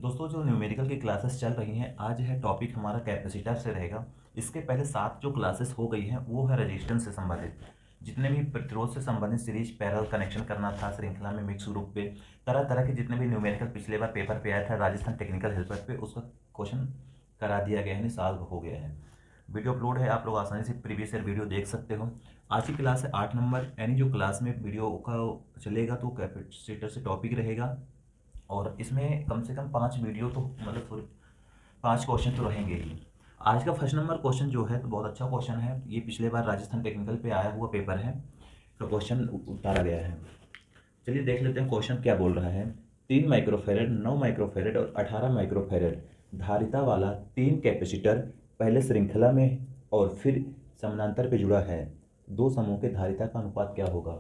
दोस्तों जो न्यूमेरिकल की क्लासेस चल रही हैं, आज है टॉपिक हमारा कैपेसिटर से रहेगा। इसके पहले 7 जो क्लासेस हो गई हैं वो है रेजिस्टेंस से संबंधित। जितने भी प्रतिरोध से संबंधित सीरीज पैरेलल कनेक्शन करना था श्रृंखला में मिक्स रूप पे, तरह तरह के जितने भी न्यूमेरिकल पिछले बार पेपर पे आया था राजस्थान टेक्निकल हेल्पर पे, उसका क्वेश्चन करा दिया गया है, सॉल्व हो गया है। वीडियो अपलोड है, आप लोग आसानी से प्रीवियस ईयर वीडियो देख सकते हो। आज की क्लास है 8 नंबर, यानी जो क्लास में वीडियो का चलेगा तो कैपेसिटर से टॉपिक रहेगा। और इसमें कम से कम 5 वीडियो तो मतलब सॉरी 5 क्वेश्चन तो रहेंगे ही। आज का फर्स्ट नंबर क्वेश्चन जो है तो बहुत अच्छा क्वेश्चन है। ये पिछले बार राजस्थान टेक्निकल पे आया हुआ पेपर है, तो क्वेश्चन उतारा गया है। चलिए देख लेते हैं क्वेश्चन क्या बोल रहा है। 3 माइक्रोफेरेड, 9 माइक्रोफेरेड और 18 माइक्रोफेरेड धारिता वाला 3 कैपेसिटर पहले श्रृंखला में और फिर समानांतर पे जुड़ा है। दो समूह के धारिता का अनुपात क्या होगा।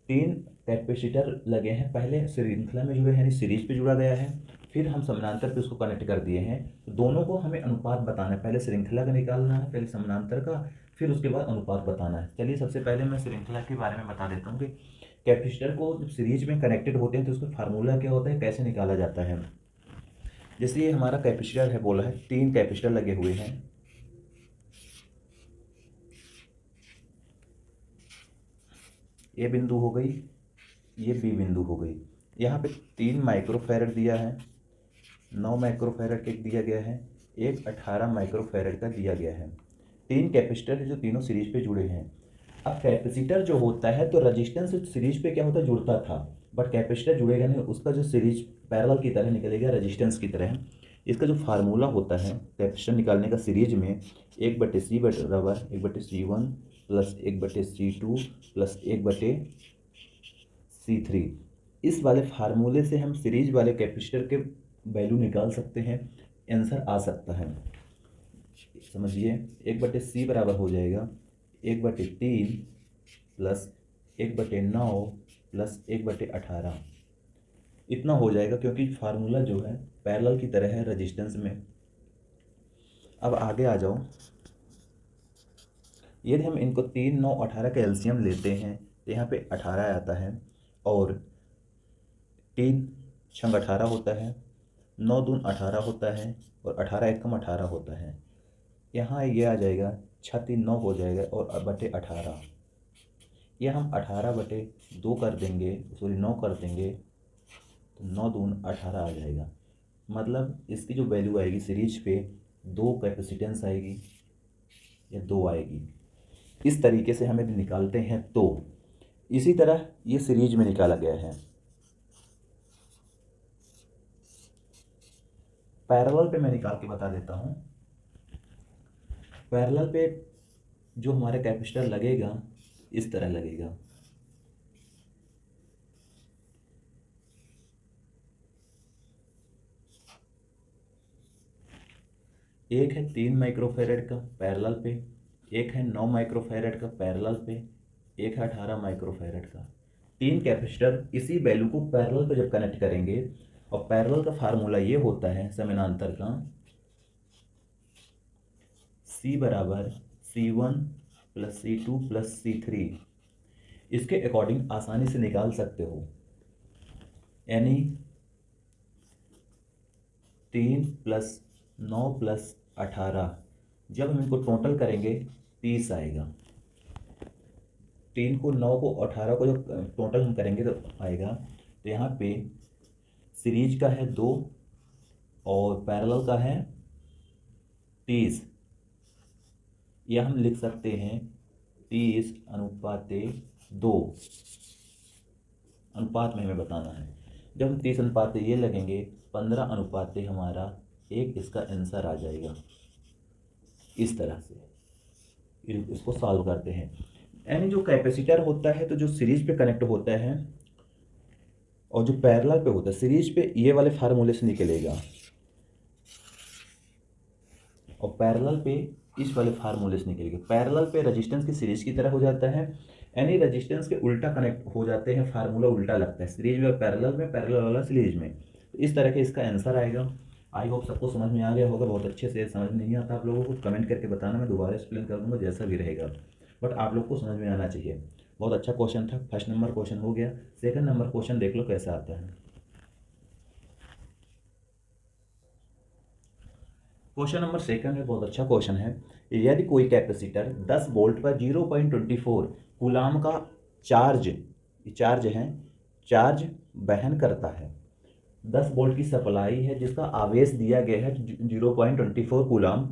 3 कैपेसिटर लगे हैं, पहले श्रृंखला में जुड़े हैं यानी सीरीज पे जुड़ा गया है, फिर हम समानांतर पे उसको कनेक्ट कर दिए हैं। तो दोनों को हमें अनुपात बताना है, पहले श्रृंखला का निकालना है, पहले समानांतर का, फिर उसके बाद अनुपात बताना है। चलिए सबसे पहले मैं श्रृंखला के बारे में बता देता हूँ कि कैपेसिटर को जब सीरीज में कनेक्टेड होते हैं तो उसका फार्मूला क्या होता है, कैसे निकाला जाता है। जैसे ये हमारा कैपेसिटर है, बोला है 3 कैपेसिटर लगे हुए हैं। ए बिंदु हो गई, ये बी बिंदु हो गई। यहाँ पे 3 माइक्रोफैरड दिया है, 9 माइक्रोफैरड एक दिया गया है, एक 18 माइक्रोफैरड का दिया गया है। 3 कैपेसिटर है जो तीनों सीरीज पे जुड़े हैं। अब कैपेसिटर जो होता है तो रजिस्टेंस सीरीज पे क्या होता है, जुड़ता था, बट कैपेसिटर जुड़ेगा नहीं, उसका जो सीरीज पैरेलल की तरह निकलेगा, रजिस्टेंस की तरह। इसका जो फार्मूला होता है कैपेसिटर निकालने का सीरीज में, 1/C/1 plus 1/C2 plus 1/C3। इस वाले फार्मूले से हम सीरीज वाले कैपेसिटर के वैल्यू निकाल सकते हैं, आंसर आ सकता है। समझिए 1/C बराबर हो जाएगा 1/3 प्लस 1/9 प्लस 1/18। इतना हो जाएगा क्योंकि फार्मूला जो है पैरेलल की तरह है रजिस्टेंस में। अब आगे आ जाओ। यदि हम इनको 3, 9, 18 का एलसीएम लेते हैं तो यहाँ पे 18 आता है, और 3 छंग 18 होता है, 9 दून 18 होता है, और 18 एकम 18 होता है। यहाँ ये आ जाएगा 6×3 9 हो जाएगा, और बटे 18 ये हम 18/2 कर देंगे, सॉरी 9 कर देंगे, तो 9 दून 18 आ जाएगा। मतलब इसकी जो वैल्यू आएगी सीरीज पे 2 कैपेसिटेंस आएगी या 2 आएगी। इस तरीके से हम यदि निकालते हैं तो इसी तरह ये सीरीज में निकाला गया है। पैरेलल पे मैं निकाल के बता देता हूँ। पैरेलल पे जो हमारे कैपेसिटर लगेगा इस तरह लगेगा। एक है 3 माइक्रोफेरेड का पैरेलल पे, एक है 9 माइक्रोफेरेड का पैरेलल पे, एक है 18 माइक्रोफेरेड का। 3 कैपेसिटर इसी वैल्यू को पैरेलल पे जब कनेक्ट करेंगे, और पैरेलल का फार्मूला ये होता है समानांतर का, C बराबर C1 plus C2 plus C3। इसके अकॉर्डिंग आसानी से निकाल सकते हो, यानी 3 प्लस 9 प्लस 18, जब हम इनको टोटल करेंगे 30 आएगा। 3 को 9 को 18 को जब टोटल हम करेंगे तो आएगा। तो यहाँ पे सीरीज का है 2 और पैरेलल का है 30। यह हम लिख सकते हैं 30:2। अनुपात में हमें बताना है। जब हम 30 ये लगेंगे 15 हमारा एक, इसका आंसर आ जाएगा। इस तरह से इसको सॉल्व करते हैं। यानी जो कैपेसिटर होता है तो जो सीरीज पे कनेक्ट होता है, और जो पैरेलल पे होता है सीरीज पे ये वाले फार्मूले से निकलेगा, और पैरेलल पे इस वाले फार्मूले से निकलेगा। पैरेलल पे रेजिस्टेंस की सीरीज की तरह हो जाता है, यानी रेजिस्टेंस के उल्टा कनेक्ट हो जाते हैं, फार्मूला उल्टा लगता है, सीरीज में पैरेलल में, पैरेलल वाला सीरीज में। तो इस तरह के इसका आंसर आएगा। आई होप सबको समझ में आ गया होगा। बहुत अच्छे से समझ नहीं आता आप लोगों को कमेंट करके बताना, मैं दोबारा एक्सप्लेन कर दूंगा जैसा भी रहेगा, बट आप लोग को समझ में आना चाहिए। बहुत अच्छा क्वेश्चन था। फर्स्ट नंबर क्वेश्चन हो गया। सेकंड नंबर क्वेश्चन देख लो कैसा आता है। क्वेश्चन नंबर सेकंड है, बहुत अच्छा क्वेश्चन है। यदि कोई कैपेसिटर 10 वोल्ट पर 0.24 कूलाम का चार्ज है चार्ज वहन करता है। 10 वोल्ट की सप्लाई है जिसका आवेश दिया गया है 0.24 कूलाम,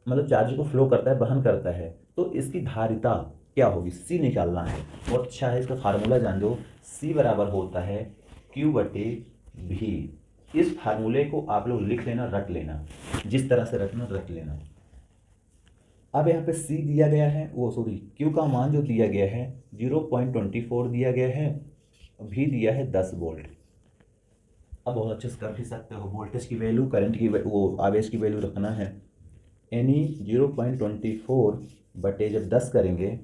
मतलब चार्ज को फ्लो करता है, वहन करता है। तो इसकी धारिता क्या होगी, सी निकालना है। बहुत अच्छा है, इसका फार्मूला जान दो। सी बराबर होता है Q/V। इस फार्मूले को आप लोग लिख लेना, रट लेना, जिस तरह से रखना रट लेना। अब यहाँ पे सी दिया गया है, वो सॉरी क्यू का मान जो दिया गया है 0.24 दिया गया है, भी दिया है 10 वोल्ट। अब बहुत अच्छे से कर भी सकते हो, वोल्टेज की वैल्यू, करंट की वो आवेश की वैल्यू रखना है। यानी 0.24 बटे जब 10 करेंगे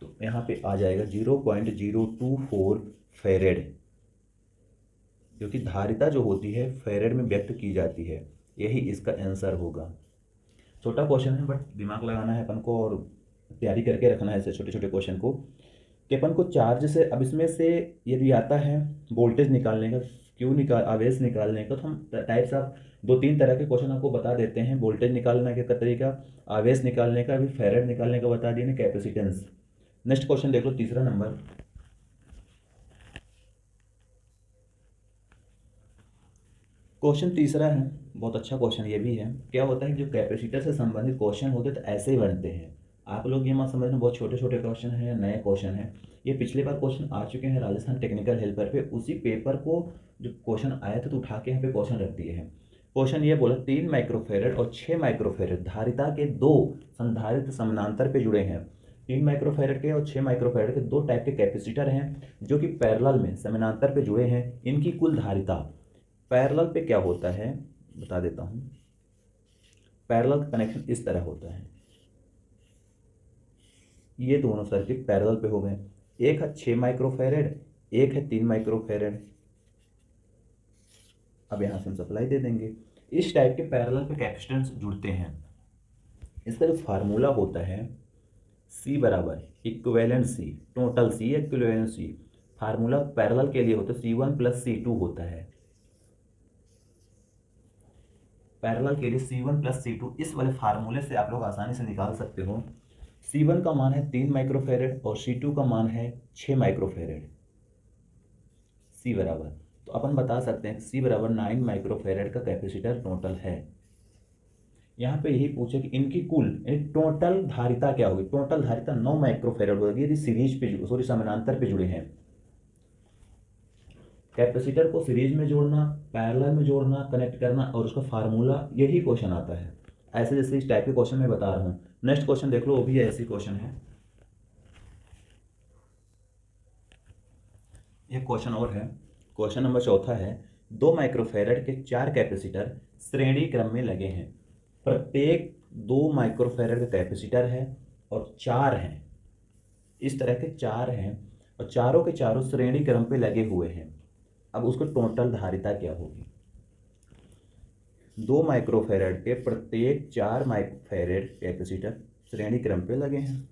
तो यहाँ पे आ जाएगा 0.024 फेरेड, क्योंकि धारिता जो होती है फेरेड में व्यक्त की जाती है। यही इसका आंसर होगा। छोटा क्वेश्चन है बट दिमाग लगाना है अपन को और तैयारी करके रखना है ऐसे छोटे छोटे क्वेश्चन को, कि अपन को चार्ज से, अब इसमें से यदि आता है वोल्टेज निकालने का, आवेश निकालने का, तो हम टाइप्स ऑफ 2-3 तरह के क्वेश्चन आपको बता देते हैं। वोल्टेज निकालने का तरीका, आवेश निकालने का, अभी फेरेड निकालने का बता दिए ना, कैपेसिटेंस। नेक्स्ट क्वेश्चन देख लो, तीसरा नंबर। क्वेश्चन तीसरा है, बहुत अच्छा क्वेश्चन ये भी है। क्या होता है, जो कैपेसिटर से संबंधित क्वेश्चन होते हैं तो ऐसे ही बनते हैं। आप लोग ये मत समझना बहुत छोटे छोटे क्वेश्चन हैं या नए क्वेश्चन हैं। ये पिछले बार क्वेश्चन आ चुके हैं राजस्थान टेक्निकल हेल्पर पे, उसी पेपर को जो क्वेश्चन आया था तो उठा के यहाँ पे क्वेश्चन रख दिए हैं। क्वेश्चन ये बोला 3 माइक्रोफेरेड और 6 माइक्रोफेरेड धारिता के दो संधारित्र समानांतर पे जुड़े हैं। 3 माइक्रोफेरेड के और 6 माइक्रोफेरेड के दो टाइप के कैपेसिटर हैं जो कि पैरेलल में समानांतर पे जुड़े हैं। इनकी कुल धारिता, पैरेलल पे क्या होता है बता देता हूँ। पैरेलल कनेक्शन इस तरह होता है, ये दोनों सर्किट पैरेलल पे हो गए। एक है 6 माइक्रोफेरेड, एक है 3 माइक्रोफेरेड। अब यहाँ से हम सप्लाई दे देंगे। इस टाइप के पैरेलल पे कैपेसिटेंस जुड़ते हैं। इसका जो फार्मूला होता है C बराबर इक्विवेलेंट C, टोटल C या इक्विवेलेंट C। फार्मूला पैरेलल के लिए होता है C1 + C2 होता है। पैरेलल के लिए C1 + C2, इस वाले फार्मूले से आप लोग आसानी से निकाल सकते हो। C1 का मान है 3 माइक्रोफेरेड और C2 का मान है 6 माइक्रोफेरेड। C बराबर, तो अपन बता सकते हैं C बराबर 9 माइक्रोफेरेड का कैपेसिटर टोटल है। यहाँ पे यही पूछे कि इनकी कुल टोटल धारिता क्या होगी। टोटल धारिता 9 माइक्रोफेरेड होगी यदि सीरीज पे, सॉरी समानांतर पे जुड़े हैं। कैपेसिटर को सीरीज में जोड़ना, पैरेलल में जोड़ना, कनेक्ट करना, और उसका फार्मूला, यही क्वेश्चन आता है। ऐसे जैसे इस टाइप के क्वेश्चन मैं बता रहा हूँ। नेक्स्ट क्वेश्चन देख लो, वो भी ऐसे क्वेश्चन है। एक क्वेश्चन और है, क्वेश्चन नंबर चौथा है। 2 माइक्रोफेरेड के 4 कैपेसिटर श्रेणी क्रम में लगे हैं। प्रत्येक 2 माइक्रोफेरेड का कैपेसिटर है और 4 हैं, इस तरह के 4 हैं और चारों के चारों श्रेणी क्रम पे लगे हुए हैं। अब उसको टोटल धारिता क्या होगी। 2 माइक्रोफेरेड के प्रत्येक 4 माइक्रोफेरेड कैपेसिटर श्रेणी क्रम पे लगे हैं,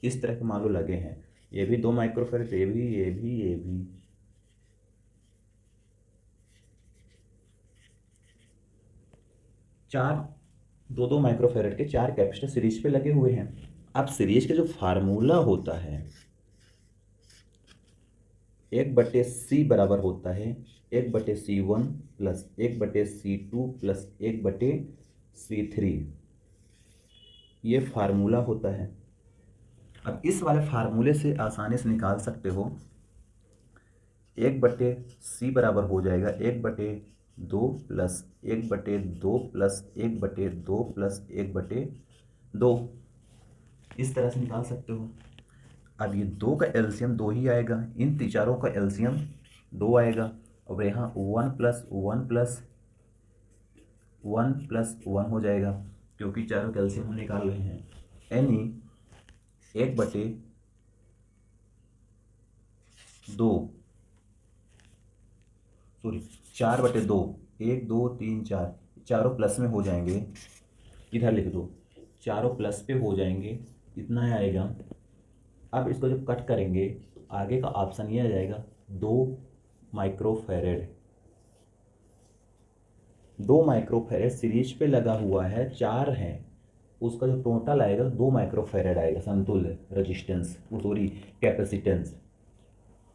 इस तरह के मान लो लगे हैं। ये भी 2 माइक्रोफेरेड, ये भी, ये भी, ये भी। चार 2-2 माइक्रोफेरेड के 4 कैपेसिटर सीरीज पे लगे हुए हैं। अब सीरीज का जो फार्मूला होता है 1/C बराबर होता है 1/C1 plus 1/C2 plus 1/C3, ये फार्मूला होता है। अब इस वाले फार्मूले से आसानी से निकाल सकते हो। 1/C बराबर हो जाएगा 1/2 प्लस 1/2 प्लस 1/2 प्लस 1/2, इस तरह से निकाल सकते हो। अब ये 2 का एलसीएम 2 ही आएगा, इन चारों का एलसीएम 2 आएगा। और यहाँ 1 + 1 + 1 + 1 हो जाएगा, क्योंकि चारों का एलसीएम हम निकाल रहे हैं। यानी 1/2, सॉरी 4/2, 1 2 3 4, चारों प्लस में हो जाएंगे। इधर लिख दो, चारों प्लस पे हो जाएंगे, इतना आएगा। अब इसको जब कट करेंगे तो आगे का ऑप्शन ये आ जाएगा 2 माइक्रोफेरेड। 2 माइक्रोफेरेड सीरीज पे लगा हुआ है, 4 है, उसका जो टोटल आएगा 2 माइक्रोफेरेड आएगा समतुल्य रेजिस्टेंस, सॉरी कैपेसिटेंस।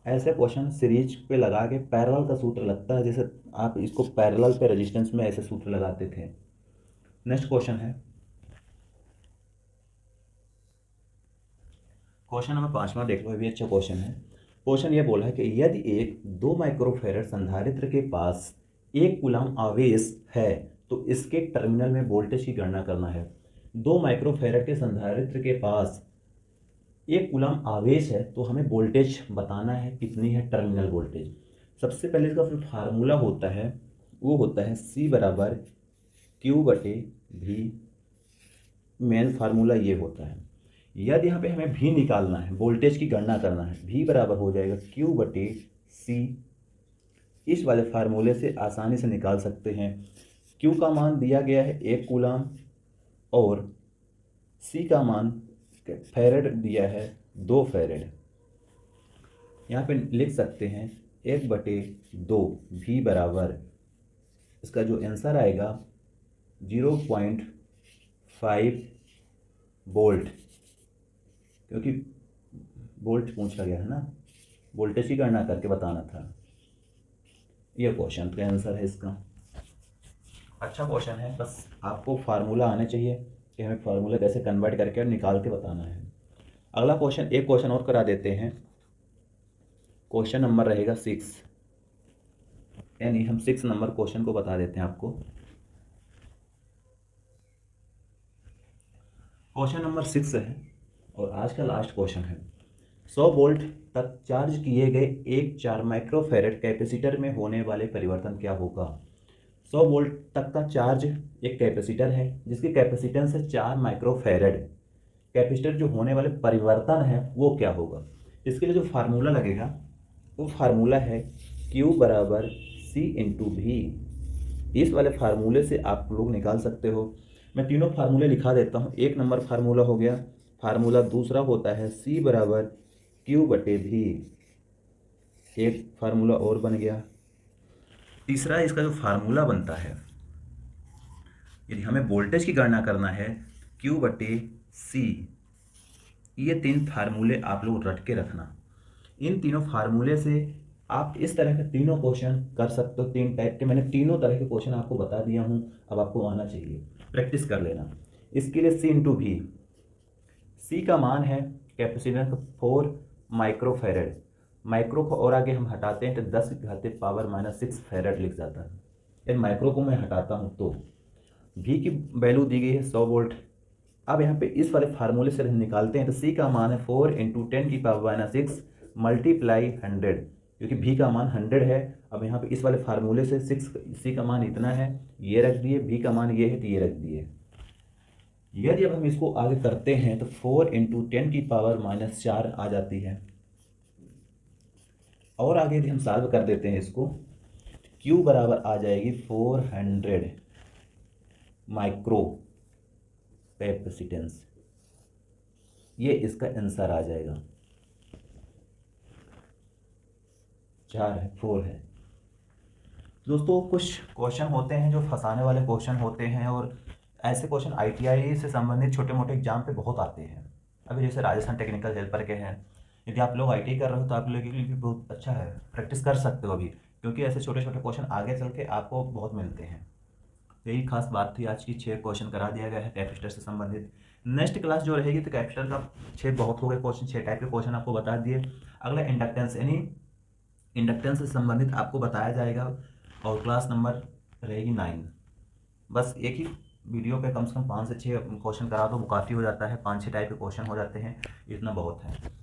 ऐसे क्वेश्चन सीरीज पे लगा के पैरेलल का सूत्र लगता है, जैसे आप इसको पैरेलल पे रेजिस्टेंस में ऐसे सूत्र लगाते थे। नेक्स्ट क्वेश्चन है क्वेश्चन नंबर 5वां, देख लो, ये भी अच्छा क्वेश्चन है। क्वेश्चन ये बोला है कि यदि एक 2 माइक्रोफेरेड संधारित्र के पास 1 कूलम आवेश है तो इसके टर्मिनल में वोल्टेज की गणना करना है। 2 माइक्रोफेरेड के संधारित्र के पास 1 कूलम आवेश है तो हमें वोल्टेज बताना है, कितनी है टर्मिनल वोल्टेज। सबसे पहले इसका जो फार्मूला होता है वो होता है C बराबर Q/V। मेन फार्मूला ये होता है। यदि यहाँ पे हमें भी निकालना है, वोल्टेज की गणना करना है, भी बराबर हो जाएगा Q/C। इस वाले फार्मूले से आसानी से निकाल सकते हैं। Q का मान दिया गया है 1 कूलम और C का मान फेरेड दिया है 2 फेरेड। यहाँ पे लिख सकते हैं 1/2 भी बराबर, इसका जो आंसर आएगा 0.5 वोल्ट, क्योंकि वोल्ट पूछा गया है ना, वोल्टेज की गणना करके बताना था। ये क्वेश्चन का आंसर है इसका। अच्छा क्वेश्चन है, बस आपको फार्मूला आना चाहिए कि हमें फार्मूला कैसे कन्वर्ट करके और निकाल के बताना है। अगला क्वेश्चन, एक क्वेश्चन और करा देते हैं। क्वेश्चन नंबर रहेगा 6, यानी हम 6 नंबर क्वेश्चन को बता देते हैं आपको। क्वेश्चन नंबर 6 है और आज का लास्ट क्वेश्चन है। 100 वोल्ट तक चार्ज किए गए एक 4 माइक्रोफेरेड कैपेसिटर में होने वाले परिवर्तन क्या होगा। 100 वोल्ट तक का चार्ज एक कैपेसिटर है जिसकी कैपेसिटेंस है 4 माइक्रोफेरेड। कैपेसिटर जो होने वाले परिवर्तन है वो क्या होगा। इसके लिए जो फार्मूला लगेगा वो फार्मूला है Q बराबर C/V। इस वाले फार्मूले से आप लोग निकाल सकते हो। मैं तीनों फार्मूले लिखा देता हूँ। 1 नंबर फार्मूला हो गया, फार्मूला दूसरा होता है C बराबर Q/V, एक फार्मूला और बन गया। तीसरा इसका जो फार्मूला बनता है, यदि हमें वोल्टेज की गणना करना है Q/C। ये 3 फार्मूले आप लोग रट के रखना। इन तीनों फार्मूले से आप इस तरह के तीनों क्वेश्चन कर सकते हो। 3 टाइप के मैंने तीनों तरह के क्वेश्चन आपको बता दिया हूँ, अब आपको आना चाहिए, प्रैक्टिस कर लेना। इसके लिए C/V। C का मान है कैपेसिटेंस 4 माइक्रोफेरेड। माइक्रो को और आगे हम हटाते हैं तो 10⁻⁻⁶ फेरेड लिख जाता है। इन माइक्रो को मैं हटाता हूँ तो V की वैल्यू दी गई है 100 वोल्ट। अब यहाँ पे इस वाले फार्मूले से निकालते हैं तो C का मान है 4 × 10⁻⁶ मल्टीप्लाई 100, क्योंकि V का मान 100 है। अब यहाँ पे इस वाले फार्मूले से C का मान इतना है, ये रख दिए, V का मान ये है तो ये रख दिए। यदि अब हम इसको आगे करते हैं तो 4 × 10⁻⁴ आ जाती है। और आगे यदि हम सॉल्व कर देते हैं इसको, Q बराबर आ जाएगी 400 माइक्रो कैपेसिटेंस। ये इसका आंसर आ जाएगा। 4 है, 4 है। दोस्तों कुछ क्वेश्चन होते हैं जो फंसाने वाले क्वेश्चन होते हैं और ऐसे क्वेश्चन ITI से संबंधित छोटे मोटे एग्जाम पे बहुत आते हैं। अभी जैसे राजस्थान टेक्निकल हेल्पर के हैं, यदि आप लोग ITI कर रहे हो तो आप लोगों के लिए भी बहुत अच्छा है, प्रैक्टिस कर सकते हो अभी, क्योंकि ऐसे छोटे छोटे क्वेश्चन आगे चल के आपको बहुत मिलते हैं। यही खास बात थी आज की। 6 क्वेश्चन करा दिया गया है कैपेसिटर से संबंधित। नेक्स्ट क्लास जो रहेगी तो कैपेसिटर का 6 बहुत हो गए क्वेश्चन, 6 टाइप के क्वेश्चन आपको बता दिए। अगला इंडक्टेंस, यानी इंडक्टेंस से संबंधित आपको बताया जाएगा और क्लास नंबर रहेगी 9। बस एक ही वीडियो पे कम से कम 5 से 6 क्वेश्चन करा दो, वो काफ़ी हो जाता है। 5-6 टाइप के क्वेश्चन हो जाते हैं, इतना बहुत है।